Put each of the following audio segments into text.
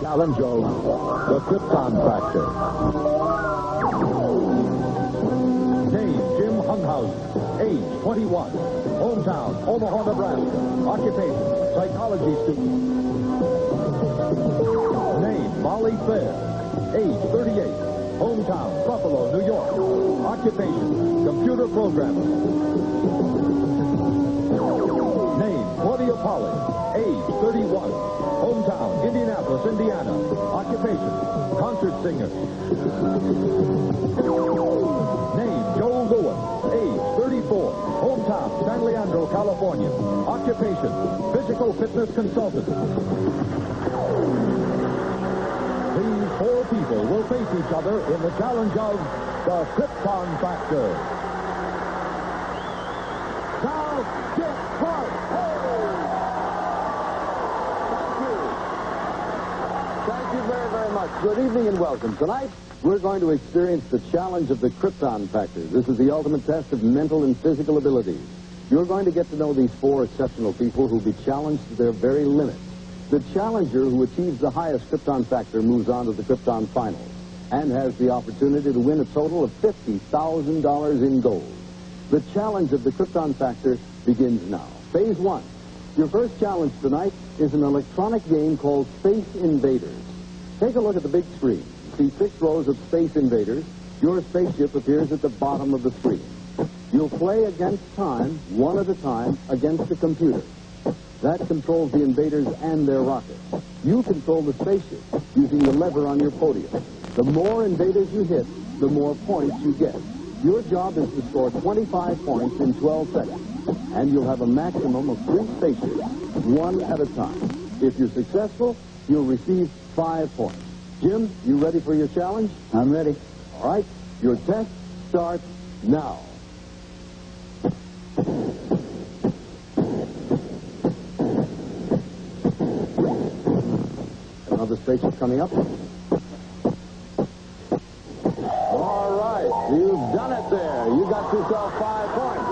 challenge of the Krypton Factor. Name, Jim Hunthausen. Age, 21. Hometown, Omaha, Nebraska. Occupation, psychology student. Name, Molly Fair. Age, 38. Hometown, Buffalo, New York. Occupation, computer programmer. Name, Claudia Polly. Age, 31. Hometown, Indianapolis, Indiana. Occupation, concert singer. Name, Joel Lewis. Age, 34. Hometown, San Leandro, California. Occupation, physical fitness consultant. These four people will face each other in the challenge of the Krypton Factor. Now, get hard. Thank you very, very much. Good evening and welcome. Tonight, we're going to experience the challenge of the Krypton Factor. This is the ultimate test of mental and physical abilities. You're going to get to know these four exceptional people who'll be challenged to their very limits. The challenger who achieves the highest Krypton Factor moves on to the Krypton Finals and has the opportunity to win a total of $50,000 in gold. The challenge of the Krypton Factor begins now. Phase 1. Your first challenge tonight is an electronic game called Space Invaders. Take a look at the big screen. See 6 rows of Space Invaders. Your spaceship appears at the bottom of the screen. You'll play against time, one at a time, against the computer. That controls the invaders and their rockets. You control the spaceship using the lever on your podium. The more invaders you hit, the more points you get. Your job is to score 25 points in 12 seconds. And you'll have a maximum of 3 spaceships, one at a time. If you're successful, you'll receive 5 points. Jim, you ready for your challenge? I'm ready. All right, your test starts now. Another spaceship coming up. All right, you've done it there. You got yourself 5 points.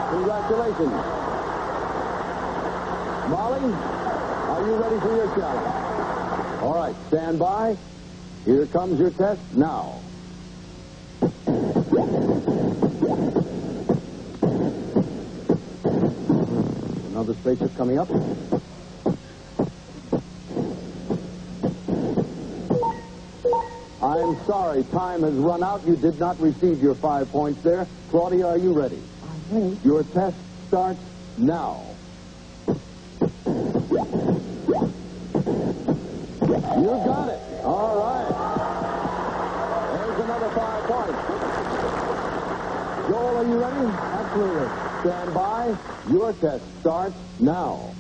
Congratulations. Molly, are you ready for your challenge? All right, stand by. Here comes your test now. Another spaceship coming up. I'm sorry, time has run out. You did not receive your 5 points there. Claudia, are you ready? I'm ready. Your test starts now. You got it. All right. There's another 5 points. Joel, are you ready? Absolutely. Stand by. Your test starts now.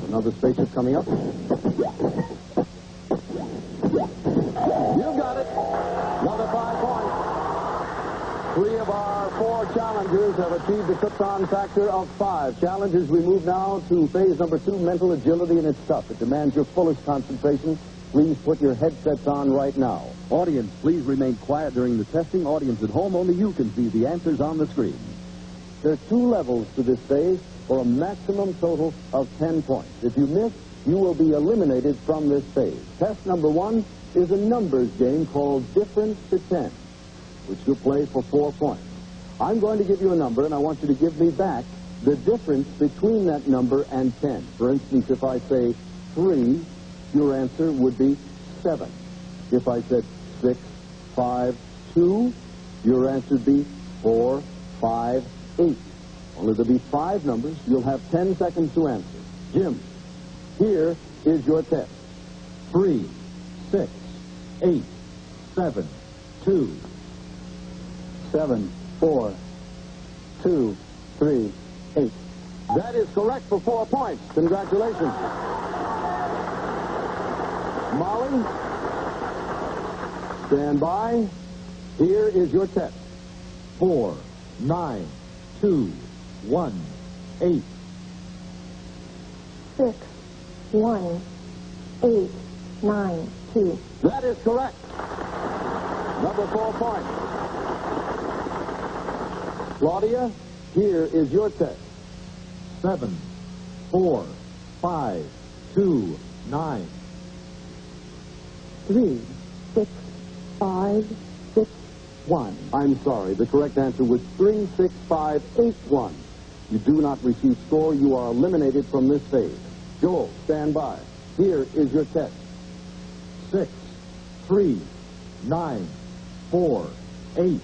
Another spaceship coming up. You got it. Another 5 points. 3 of our 4 challengers have achieved the Krypton Factor of 5. Challengers, we move now to phase number 2, mental agility, and it's tough. It demands your fullest concentration. Please put your headsets on right now. Audience, please remain quiet during the testing. Audience at home, only you can see the answers on the screen. There's 2 levels to this phase for a maximum total of 10 points. If you miss, you will be eliminated from this phase. Test number 1 is a numbers game called Difference to 10, which you'll play for 4 points. I'm going to give you a number, and I want you to give me back the difference between that number and 10. For instance, if I say 3, your answer would be 7. If I said 6, 5, 2, your answer would be 4, 5, 8. Only there'll be 5 numbers. You'll have 10 seconds to answer. Jim, here is your test. 3, 6, 8, 7, 2. 7, 4, 2, 3, 8. That is correct for 4 points. Congratulations. Molly, stand by. Here is your test. 4, 9, 2, 1, 8. 6, 1, 8, 9, 2. That is correct. Number 4 points. Claudia, here is your test. 7, 4, 5, 2, 9. 3, 6, 5, 6, 1. I'm sorry. The correct answer was 3, 6, 5, 8, 1. You do not receive score. You are eliminated from this phase. Joel, stand by. Here is your test. 6, 3, 9, 4, 8.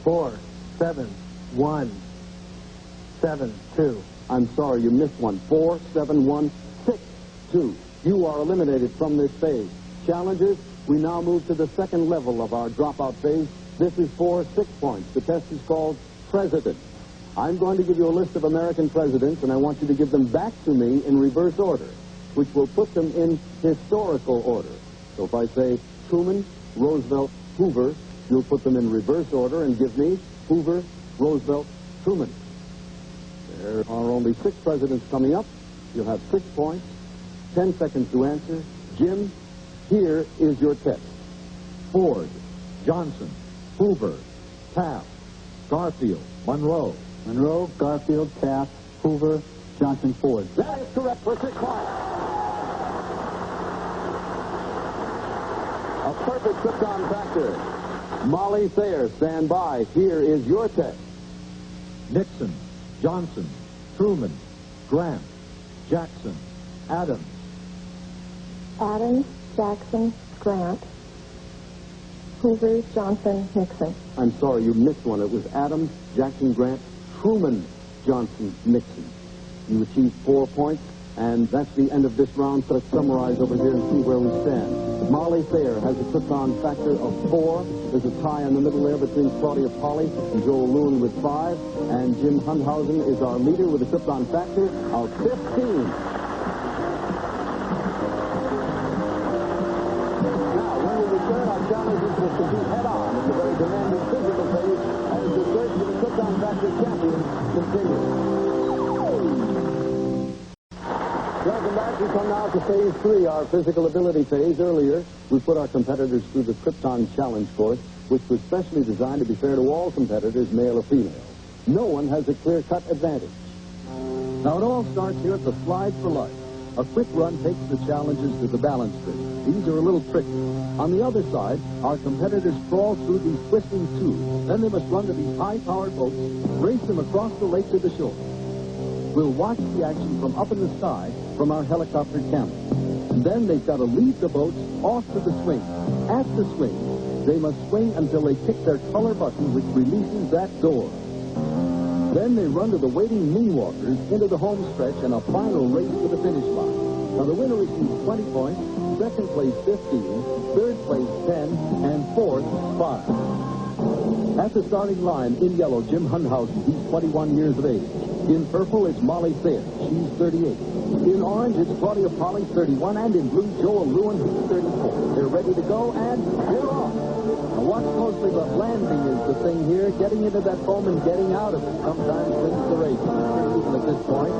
4, 7, 1, 7, 2. I'm sorry, you missed one. 4, 7, 1, 6, 2. You are eliminated from this phase. Challengers, we now move to the second level of our dropout phase. This is for 6 points. The test is called President. I'm going to give you a list of American presidents, and I want you to give them back to me in reverse order, which will put them in historical order. So if I say Truman, Roosevelt, Hoover, you'll put them in reverse order and give me Hoover, Roosevelt, Truman. There are only 6 presidents coming up. You'll have 6 points, 10 seconds to answer. Jim, here is your test. Ford, Johnson, Hoover, Taft, Garfield, Monroe. Monroe, Garfield, Taft, Hoover, Johnson, Ford. That is correct for 6 points. A perfect Krypton factor. Molly Thayer, stand by. Here is your test. Nixon, Johnson, Truman, Grant, Jackson, Adams. Adams, Jackson, Grant, Hoover, Johnson, Nixon. I'm sorry, you missed one. It was Adams, Jackson, Grant, Truman, Johnson, Nixon. You achieved 4 points, and that's the end of this round. So let's summarize over here and see where we stand. Molly Thayer has a Krypton factor of 4. There's a tie in the middle there between Claudia Polly and Joel Lewin with 5. And Jim Hundhausen is our leader with a Krypton factor of 15. Our challenges will compete head-on in the very demanding physical phase as the search for the Krypton Factor champion continues. Welcome back. We come now to phase 3, our physical ability phase. Earlier, we put our competitors through the Krypton Challenge course, which was specially designed to be fair to all competitors, male or female. No one has a clear-cut advantage. Now it all starts here at the Slide for Life. A quick run takes the challenges to the balance string. These are a little tricky. On the other side, our competitors crawl through these twisting tubes. Then they must run to these high-powered boats, race them across the lake to the shore. We'll watch the action from up in the sky from our helicopter camera. And then they've got to leave the boats off to the swing. At the swing, they must swing until they kick their color button, which releases that door. Then they run to the waiting moonwalkers into the home stretch and a final race to the finish line. Now the winner receives 20 points, second place 15, third place 10, and fourth 5. At the starting line, in yellow, Jim Hundhausen. He's 21 years of age. In purple, it's Molly Thayer. She's 38. In orange, it's Claudia Polly, 31. And in blue, Joel Lewin, who's 34. They're ready to go, and they're off. Now watch closely. The landing is the thing here. Getting into that foam and getting out of it sometimes wins the race. Even at this point,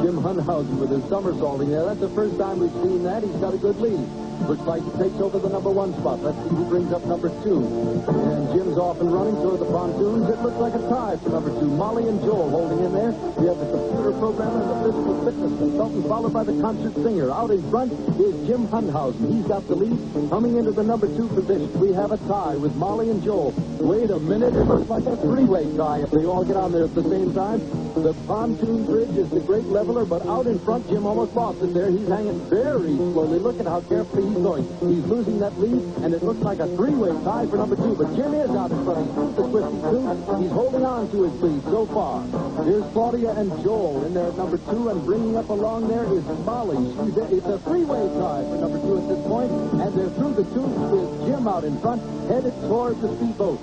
Jim Hundhausen with his somersaulting there. That's the first time we've seen that. He's got a good lead. Looks like he takes over the number 1 spot. Let's see who brings up number 2. And Jim's off and running, so are the pontoons. It looks like a tie for number 2. Molly and Joel holding in there. We have the computer programmer and the physical fitness consultant, followed by the concert singer. Out in front is Jim Hundhausen. He's got the lead. Coming into the number 2 position, we have a tie with Molly and Joel. Wait a minute. It looks like a 3-way tie if they all get on there at the same time. The pontoon bridge is the great leveler, but out in front, Jim almost lost it there. He's hanging very slowly. Look at how carefully he's going. He's losing that lead, and it looks like a 3-way tie for number 2. But Jim is out in front. He's through the twisty tube. He's holding on to his lead so far. Here's Claudia and Joel in there at number 2, and bringing up along there is Molly. It's a 3-way tie for number 2 at this point, and they're through the tubes with Jim out in front, headed towards the speedboat.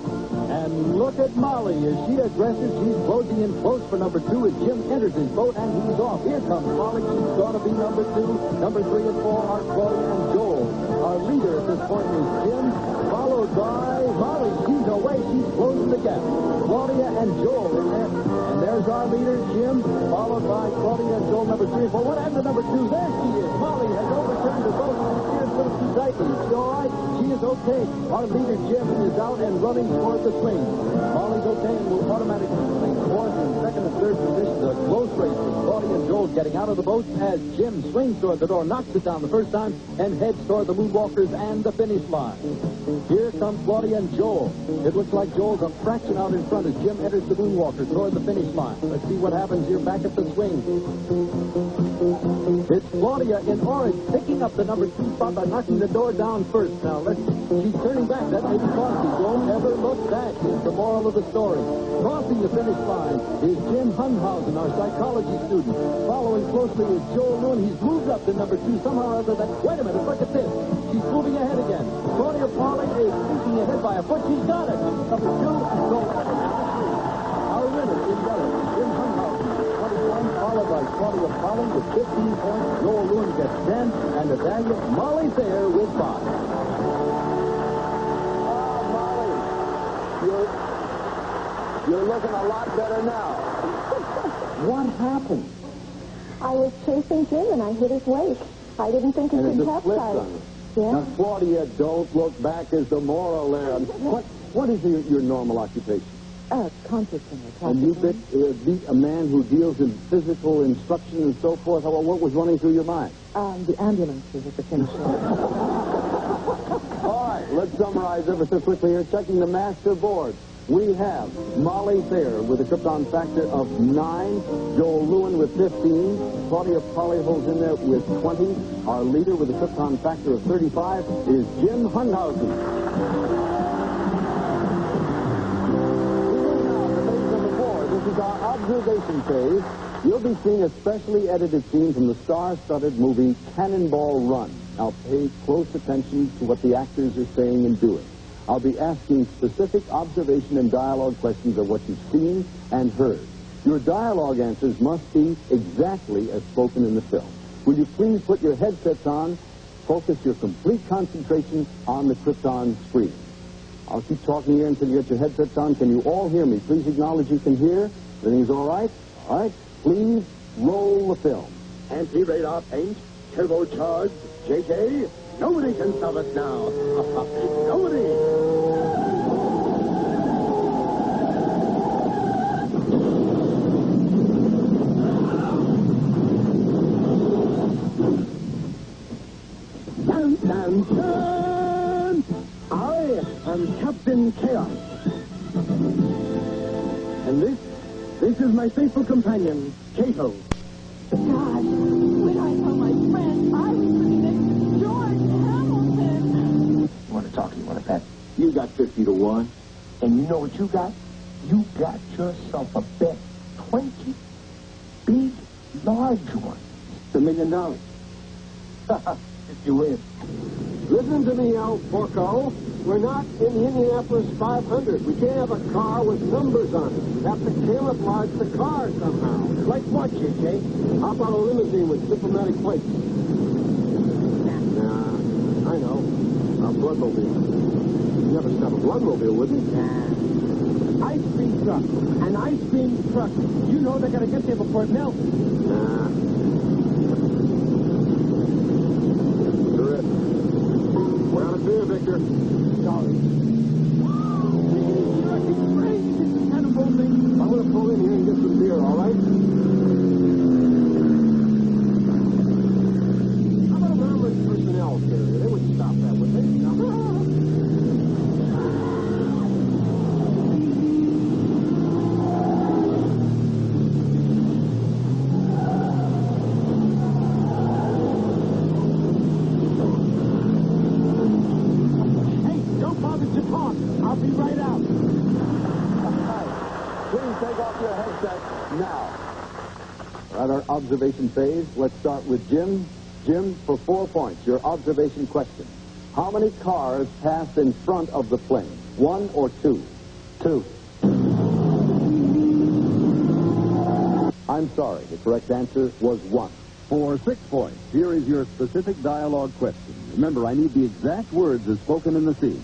And look at Molly. Is she aggressive? She's closing in close for number 2 as Jim enters his boat, and he's off. Here comes Molly. She's going to be number 2. Number 3 and 4 are Claudia and Joel. Our leader at this point is Jim, followed by Molly. She's away. She's closing the gap. Claudia and Joel in there. And there's our leader, Jim, followed by Claudia and Joel, number 3 and 4. What happened to number 2? There she is. Molly has overturned the boat and steers a little too tightly. Is she all right? She is okay. Our leader, Jim, is out and running toward the swing. Molly's okay and will automatically swing fourth and second and third positions. A close race with Claudia and Joel getting out of the boat as Jim swings toward the door, knocks it down the first time, and heads toward the Moonwalkers and the finish line. Here come Claudia and Joel. It looks like Joel's a fraction out in front as Jim enters the Moonwalker toward the finish line. Let's see what happens here back at the swing. It's Claudia in orange picking up the number 2 spot by knocking the door down first. Now, she's turning back. That may be costly. Don't ever look back is the moral of the story. Crossing the finish line is Jim Hunhausen, our psychology student. Following closely is Joel Loon. He's moved up to number 2 somehow or other. Wait a minute, look at this. She's moving ahead again. Claudia Polly is pushing ahead by a foot. She's got it. Number 2 and Joel. Our winner in yellow, Jim Hunhausen, 21, followed by Claudia Polly with 15 points. Joel Loon gets 10, and the valiant Molly Thayer with 5. You're looking a lot better now. What happened? I was chasing Jim and I hit his wake. I didn't think he could capsize. Yeah. Now, Claudia, don't look back is the moral there. What is your normal occupation? Concert singer. And you beat a man who deals in physical instruction and so forth. What was running through your mind? The ambulance was at the finish line. All right, let's summarize ever so quickly here. Checking the master board. We have Molly Thayer with a Krypton factor of 9, Joel Lewin with 15, Claudia Polly holds in there with 20. Our leader with a Krypton factor of 35 is Jim Hunhausen. This is our observation phase. You'll be seeing a specially edited scene from the star-studded movie Cannonball Run. Now pay close attention to what the actors are saying and doing. I'll be asking specific observation and dialogue questions of what you've seen and heard. Your dialogue answers must be exactly as spoken in the film. Will you please put your headsets on, focus your complete concentration on the Krypton screen. I'll keep talking here until you get your headsets on. Can you all hear me? Please acknowledge you can hear. Everything's all right? All right. Please roll the film. Anti-radar paint, turbocharged, JJ. Nobody can stop us now. Nobody. Dun, dun, dun. I am Captain Chaos. And this is my faithful companion, Kato. God, when I saw my friend, I was reading George Hamilton. You want to talk? You want to bet? You got 50 to 1. And you know what you got? You got yourself a bet. 20 big, large ones. $1 million. If you win. Listen to me, El Porco. We're not in the Indianapolis 500. We can't have a car with numbers on it. We have to camouflage the car somehow. Like what, JJ? How about a limousine with diplomatic plates? Nah, I know. A bloodmobile. You never stop a bloodmobile, would you? Nah. Ice cream truck. An ice cream truck. You know they got to get there before it melts. Nah. You're it. We're out of beer, Victor. Sorry. I'm going to pull in here and get some beer, all right? How about a armored personnel carrier? They wouldn't stop that, would they? No. Hey, don't bother to talk. I'll be right out. Please take off your headset now. At our observation phase, let's start with Jim. Jim, for 4 points, your observation question. How many cars passed in front of the plane? 1 or 2? 2. I'm sorry, the correct answer was 1. For 6 points, here is your specific dialogue question. Remember, I need the exact words as spoken in the scene.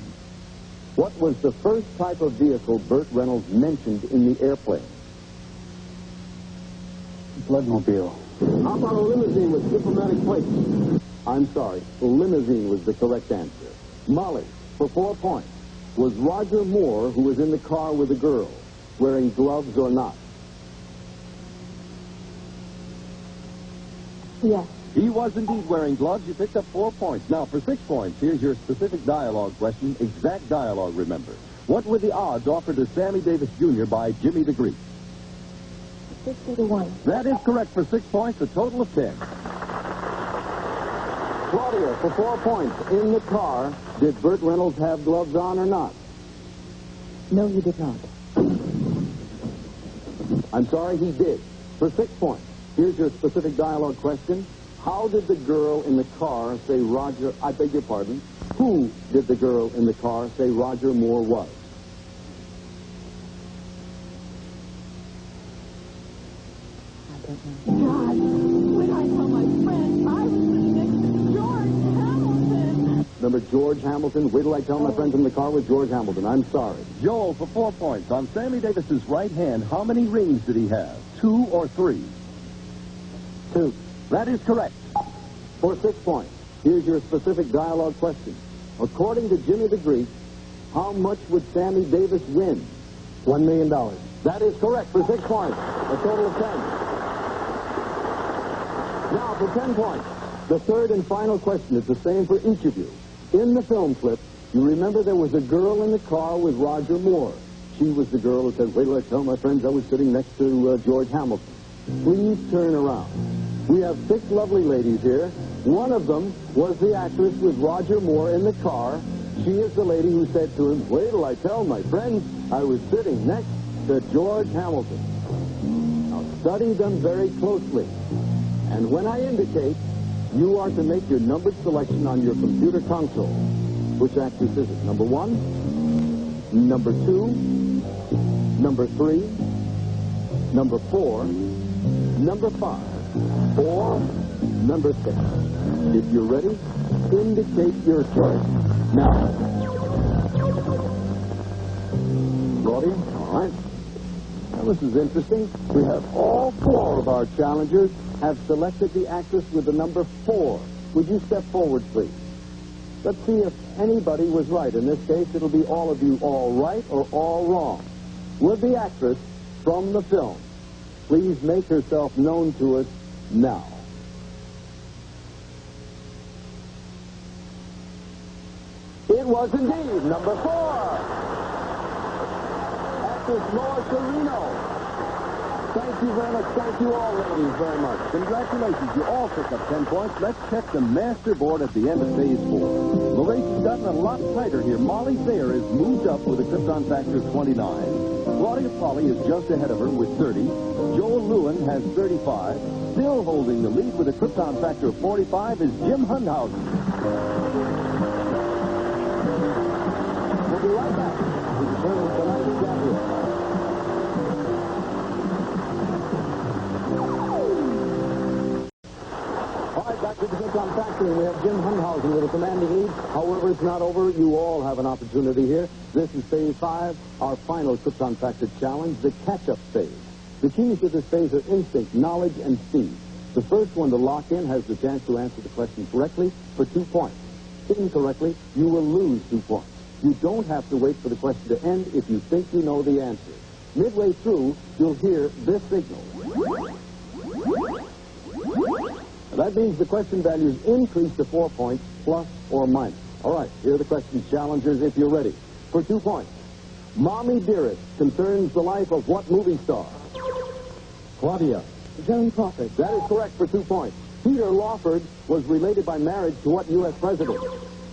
What was the first type of vehicle Burt Reynolds mentioned in the airplane? Bloodmobile. How about a limousine with diplomatic plates? I'm sorry, limousine was the correct answer. Molly, For 4 points. Was Roger Moore, who was in the car with the girl, wearing gloves or not? Yes. He was indeed wearing gloves. You picked up 4 points. Now, for 6 points, here's your specific dialogue question. Exact dialogue, remember. What were the odds offered to Sammy Davis Jr. by Jimmy the Greek? 50 to 1. That is correct for 6 points, a total of 10. Claudia, for 4 points. In the car, did Burt Reynolds have gloves on or not? No, you did not. I'm sorry, he did. For 6 points. Here's your specific dialogue question. How did the girl in the car say Roger... I beg your pardon. Who did the girl in the car say Roger Moore was? God, when I tell my friends I was sitting next to George Hamilton. Remember George Hamilton? Wait till I tell my friends in the car with George Hamilton. I'm sorry. Joel, for 4 points. On Sammy Davis's right hand, how many rings did he have? 2 or 3? 2. That is correct. For 6 points, here's your specific dialogue question. According to Jimmy the Greek, how much would Sammy Davis win? $1 million. That is correct for 6 points, a total of 10. Now, for 10 points, the third and final question is the same for each of you. In the film clip, you remember there was a girl in the car with Roger Moore. She was the girl who said, wait till I tell my friends I was sitting next to George Hamilton. Please turn around. We have 6 lovely ladies here. One of them was the actress with Roger Moore in the car. She is the lady who said to him, wait till I tell my friends I was sitting next to George Hamilton. Now, study them very closely. And when I indicate, you are to make your numbered selection on your computer console. Which actress is it? Number 1, number 2, number 3, number 4, number 5, or number 6. If you're ready, indicate your choice. Now. Claudia, all right. Now, this is interesting. We have all 4 of our challengers have selected the actress with the number 4. Would you step forward, please? Let's see if anybody was right. In this case, it'll be all of you all right or all wrong. Would the actress from the film please make herself known to us now? It was indeed number 4. Actress Laura Carino. Thank you very much. Thank you all, ladies, very much. Congratulations. You all picked up 10 points. Let's check the master board at the end of phase 4. The race has gotten a lot tighter here. Molly Thayer has moved up with a Krypton factor of 29. Claudia Polly is just ahead of her with 30. Joel Lewin has 35. Still holding the lead with a Krypton factor of 45 is Jim Hundhausen. We'll be right back to determine tonight's champion. All right, back to the Krypton factory, and we have Jim Hundhausen with a commanding lead. However, it's not over. You all have an opportunity here. This is phase 5, our final Krypton factor challenge, the catch-up phase. The keys to this phase are instinct, knowledge, and speed. The first one to lock in has the chance to answer the question correctly for 2 points. Incorrectly, you will lose 2 points. You don't have to wait for the question to end if you think you know the answer. Midway through, you'll hear this signal. That means the question values increase to 4 points, plus or minus. All right, here are the question challengers if you're ready. For 2 points, Mommy Dearest concerns the life of what movie star? Claudia. Joan Crawford. That is correct for 2 points. Peter Lawford was related by marriage to what U.S. president?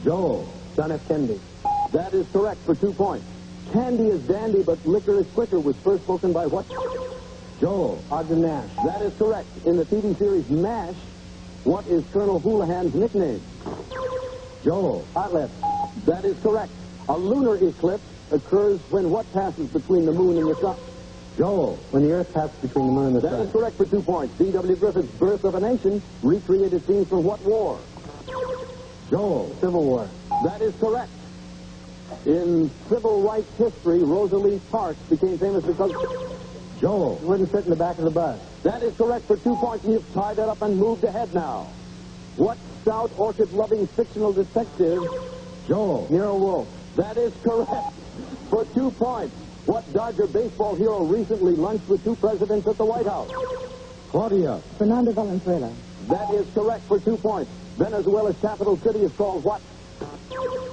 Joel. John F. Kennedy. That is correct for 2 points. Candy is dandy, but liquor is quicker was first spoken by what? Joel. Ogden Nash. That is correct. In the TV series MASH, what is Colonel Houlihan's nickname? Joel. Hotlips. That is correct. A lunar eclipse occurs when what passes between the moon and the sun? Joel. When the Earth passes between the moon and the sun. That is correct for 2 points. D.W. Griffith's Birth of a Nation recreated scenes from what war? Joel. Civil War. That is correct. In civil rights history, Rosalie Parks became famous because... Joel. Wouldn't sit in the back of the bus. That is correct for 2 points. You've tied that up and moved ahead now. What stout, orchid-loving fictional detective Joel. Hero Wolf. That is correct. For 2 points. What Dodger baseball hero recently lunched with 2 presidents at the White House? Claudia. Fernando Valenzuela. That is correct for 2 points. Venezuela's capital city is called what?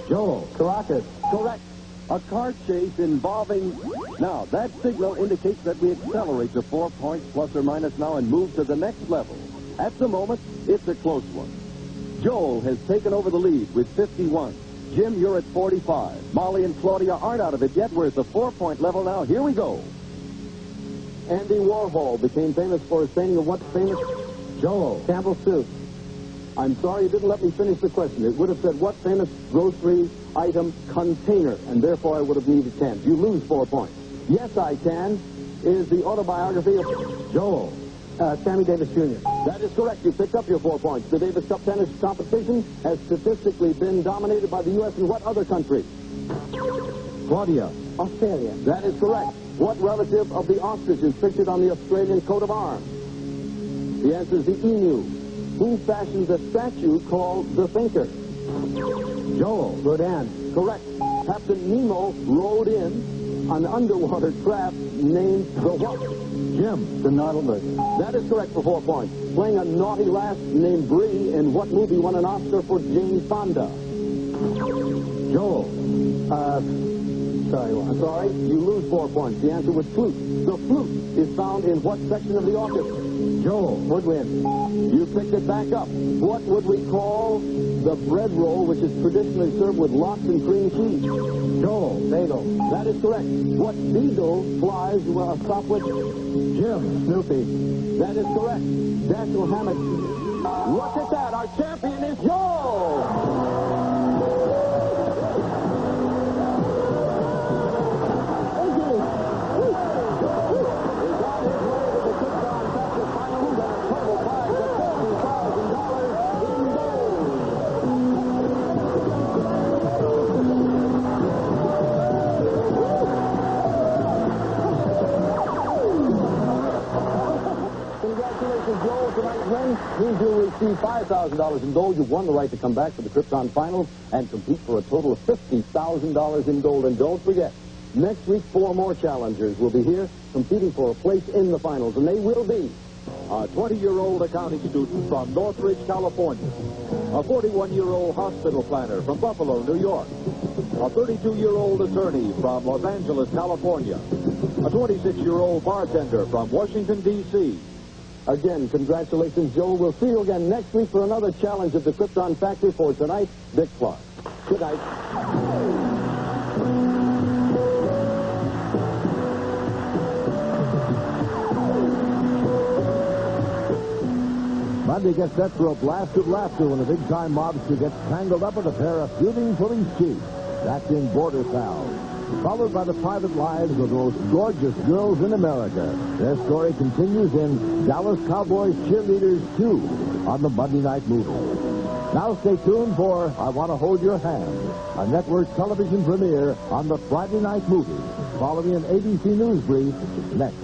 Joel. Caracas. Correct. A car chase involving... Now, that signal indicates that we accelerate to 4 points plus or minus now and move to the next level. At the moment, it's a close one. Joel has taken over the lead with 51. Jim, you're at 45. Molly and Claudia aren't out of it yet. We're at the 4-point level now. Here we go. Andy Warhol became famous for his painting of what famous? Joel. Campbell Soup. I'm sorry you didn't let me finish the question. It would have said what famous grocery item container, and therefore I would have needed 10. You lose 4 points. Yes, I Can is the autobiography of Joel. Sammy Davis Jr. That is correct. You picked up your 4 points. The Davis Cup tennis competition has statistically been dominated by the U.S. and what other country? Claudia. Australia. That is correct. What relative of the ostrich is pictured on the Australian coat of arms? The answer is the emu. Who fashioned a statue called the Thinker? Joel. Rodin. Correct. Captain Nemo rode in an underwater craft named the what? Jim. The Nautilus. That is correct for 4 points. Playing a naughty lass named Bree in what movie won an Oscar for Jane Fonda? Joel. I'm sorry. You lose 4 points. The answer was flute. The flute is found in what section of the orchestra? Joel. Woodwind. You picked it back up. What would we call the bread roll which is traditionally served with lox and cream cheese? Joel. Bagel. That is correct. What beagle flies a stop with? Jim. Snoopy. That is correct. Dashiell Hammett. Look at that. Our champion is Joel. Means you'll receive $5,000 in gold. You've won the right to come back to the Krypton Finals and compete for a total of $50,000 in gold. And don't forget, next week 4 more challengers will be here competing for a place in the finals, and they will be a 20-year-old accounting student from Northridge, California, a 41-year-old hospital planner from Buffalo, New York, a 32-year-old attorney from Los Angeles, California, a 26-year-old bartender from Washington, D.C., Again, congratulations, Joel. We'll see you again next week for another challenge at the Krypton Factory. For tonight, Dick Clark. Good night. Monday gets set for a blast of laughter when a big-time mobster gets tangled up with a pair of feuding police chiefs. That's in Border Pals. Followed by the private lives of the most gorgeous girls in America. Their story continues in Dallas Cowboys Cheerleaders 2 on the Monday Night Movie. Now stay tuned for I Want to Hold Your Hand, a network television premiere on the Friday Night Movie, following an ABC News brief next.